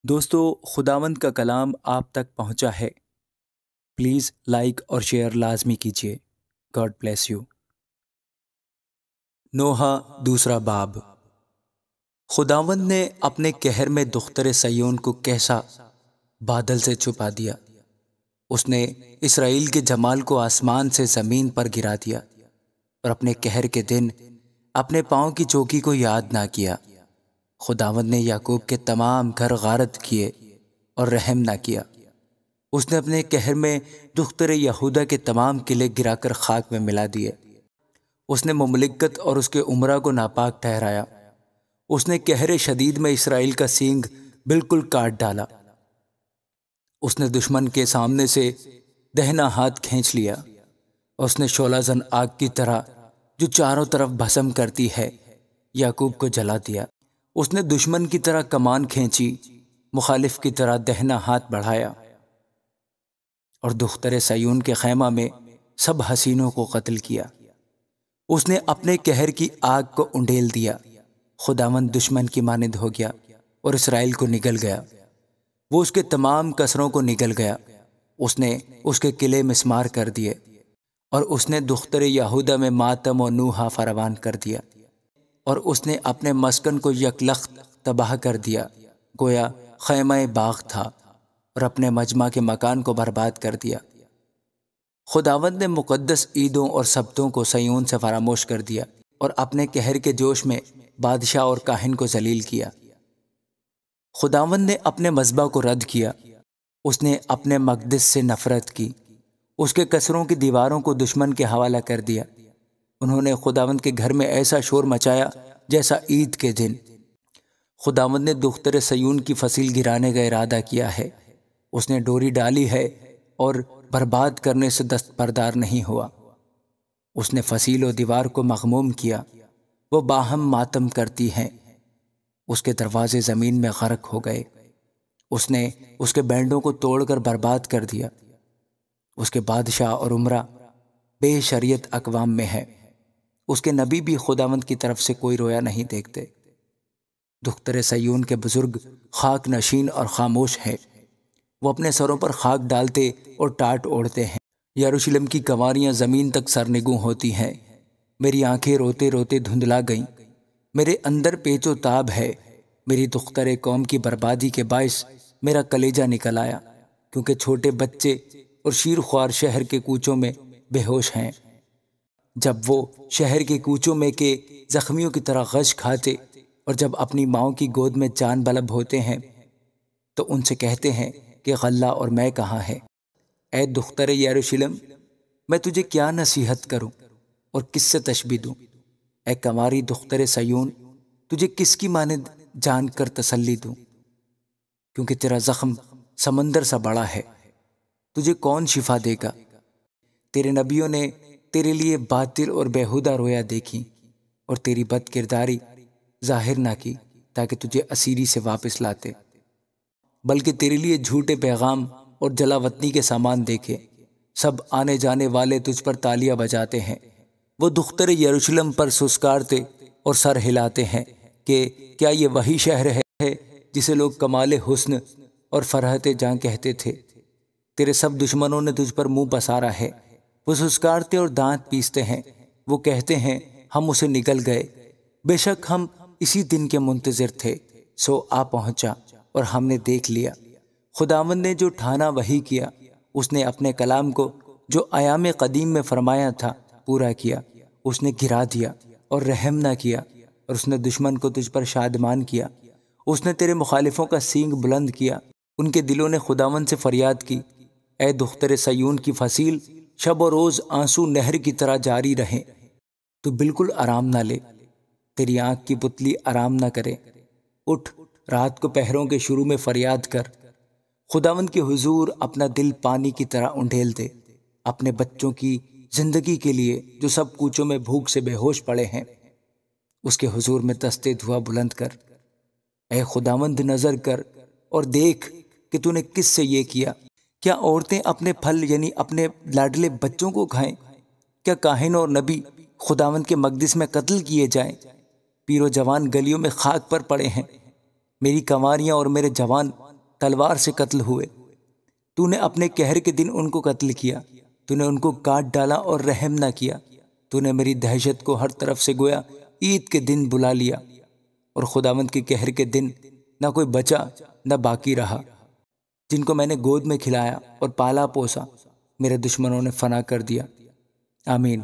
دوستو، خداوند کا کلام آپ تک پہنچا ہے۔ پلیز لائک اور شیئر لازمی کیجیے۔ God bless you. نوحہ دوسرا باب۔ خداوند نے اپنے قہر میں دختر سیون کو کیسا بادل سے چھپا دیا۔ اس نے اسرائیل کے جمال کو آسمان سے زمین پر گرا دیا اور اپنے قہر کے دن اپنے پاؤں کی چوکی کو یاد نہ کیا۔ خداوند نے یعقوب کے تمام گھر غارت کیے اور رحم نہ کیا۔ اس نے اپنے قہر میں دختر یہودا کے تمام قلعے گرا کر خاک میں ملا دیے۔ اس نے مملکت اور اس کے عمرہ کو ناپاک ٹھہرایا۔ اس نے قہر شدید میں اسرائیل کا سینگ بالکل کاٹ ڈالا۔ اس نے دشمن کے سامنے سے دہنا ہاتھ کھینچ لیا۔ اس نے شعلہ زن آگ کی طرح جو چاروں طرف بھسم کرتی ہے یعقوب کو جلا دیا۔ اس نے دشمن کی طرح کمان کھینچی، مخالف کی طرح دہنا ہاتھ بڑھایا، اور دختر سیون کے خیمہ میں سب حسینوں کو قتل کیا۔ اس نے اپنے قہر کی آگ کو انڈیل دیا۔ خداوند دشمن کی مانند ہو گیا اور اسرائیل کو نگل گیا۔ وہ اس کے تمام کسروں کو نگل گیا۔ اس نے اس کے قلعے مسمار کر دیے، اور اس نے دختر یہودا میں ماتم و نوحہ فراوان کر دیا، اور اس نے اپنے مسکن کو یکلخت تباہ کر دیا، گویا خیمہ باغ تھا، اور اپنے مجمع کے مکان کو برباد کر دیا۔ خداوند نے مقدس عیدوں اور سبتوں کو سیون سے فراموش کر دیا، اور اپنے قہر کے جوش میں بادشاہ اور کاہن کو ذلیل کیا۔ خداوند نے اپنے مذبح کو رد کیا۔ اس نے اپنے مقدس سے نفرت کی۔ اس کے قصروں کی دیواروں کو دشمن کے حوالہ کر دیا۔ انہوں نے خداوند کے گھر میں ایسا شور مچایا جیسا عید کے دن۔ خداوند نے دختر سیون کی فصیل گرانے کا ارادہ کیا ہے۔ اس نے ڈوری ڈالی ہے اور برباد کرنے سے دستبردار نہیں ہوا۔ اس نے فصیل و دیوار کو مغموم کیا، وہ باہم ماتم کرتی ہیں۔ اس کے دروازے زمین میں غرق ہو گئے۔ اس نے اس کے بینڈوں کو توڑ کر برباد کر دیا۔ اس کے بادشاہ اور عمرہ بے شریعت اقوام میں ہے۔ اس کے نبی بھی خداوند کی طرف سے کوئی رویا نہیں دیکھتے۔ دختر سیون کے بزرگ خاک نشین اور خاموش ہیں۔ وہ اپنے سروں پر خاک ڈالتے اور ٹاٹ اوڑھتے ہیں۔ یروشلم کی کنواریاں زمین تک سرنگوں ہوتی ہیں۔ میری آنکھیں روتے روتے دھندلا گئیں۔ میرے اندر پیچ و تاب ہے۔ میری دختر قوم کی بربادی کے باعث میرا کلیجہ نکل آیا، کیونکہ چھوٹے بچے اور شیر خوار شہر کے کوچوں میں بے ہوش ہیں۔ جب وہ شہر کے کوچوں میں کے زخمیوں کی طرح غش کھاتے اور جب اپنی ماؤں کی گود میں جان بلب ہوتے ہیں تو ان سے کہتے ہیں کہ غلہ اور میں کہاں ہے۔ اے دختر یروشلم، میں تجھے کیا نصیحت کروں اور کس سے تشبیہ دوں؟ اے کنواری دختر سیون، تجھے کس کی مانند جان کر تسلی دوں؟ کیونکہ تیرا زخم سمندر سا بڑا ہے، تجھے کون شفا دے گا؟ تیرے نبیوں نے تیرے لیے باطل اور بیہودہ رویا دیکھی اور تیری بد کرداری ظاہر نہ کی تاکہ تجھے اسیری سے واپس لاتے، بلکہ تیرے لیے جھوٹے پیغام اور جلا وطنی کے سامان دیکھے۔ سب آنے جانے والے تجھ پر تالیاں بجاتے ہیں۔ وہ دختر یروشلم پر سسکارتے اور سر ہلاتے ہیں کہ کیا یہ وہی شہر ہے جسے لوگ کمال حسن اور فرحت جاں کہتے تھے؟ تیرے سب دشمنوں نے تجھ پر منہ پسارا ہے۔ وہ سسکارتے اور دانت پیستے ہیں۔ وہ کہتے ہیں ہم اسے نگل گئے، بے شک ہم اسی دن کے منتظر تھے، سو آ پہنچا اور ہم نے دیکھ لیا۔ خداوند نے جو ٹھانا وہی کیا۔ اس نے اپنے کلام کو جو ایام قدیم میں فرمایا تھا پورا کیا۔ اس نے گرا دیا اور رحم نہ کیا، اور اس نے دشمن کو تجھ پر شادمان کیا۔ اس نے تیرے مخالفوں کا سینگ بلند کیا۔ ان کے دلوں نے خداوند سے فریاد کی، اے دختر سیون کی فصیل، شب و روز آنسو نہر کی طرح جاری رہیں۔ تو بالکل آرام نہ لے، تیری آنکھ کی پتلی آرام نہ کرے۔ اٹھ، رات کو پہروں کے شروع میں فریاد کر۔ خداوند کے حضور اپنا دل پانی کی طرح انڈھیل دے، اپنے بچوں کی زندگی کے لیے جو سب کوچوں میں بھوک سے بے ہوش پڑے ہیں۔ اس کے حضور میں دستے دعا بلند کر۔ اے خداوند، نظر کر اور دیکھ کہ تو نے کس سے یہ کیا۔ کیا عورتیں اپنے پھل یعنی اپنے لاڈلے بچوں کو کھائیں؟ کیا کاہن اور نبی خداوند کے مقدس میں قتل کیے جائیں؟ پیر و جوان گلیوں میں خاک پر پڑے ہیں۔ میری کنواریاں اور میرے جوان تلوار سے قتل ہوئے۔ تو نے اپنے قہر کے دن ان کو قتل کیا، تو نے ان کو کاٹ ڈالا اور رحم نہ کیا۔ تو نے میری دہشت کو ہر طرف سے گویا عید کے دن بلا لیا، اور خداوند کے قہر کے دن نہ کوئی بچا نہ باقی رہا۔ جن کو میں نے گود میں کھلایا اور پالا پوسا، میرے دشمنوں نے فنا کر دیا۔ آمین۔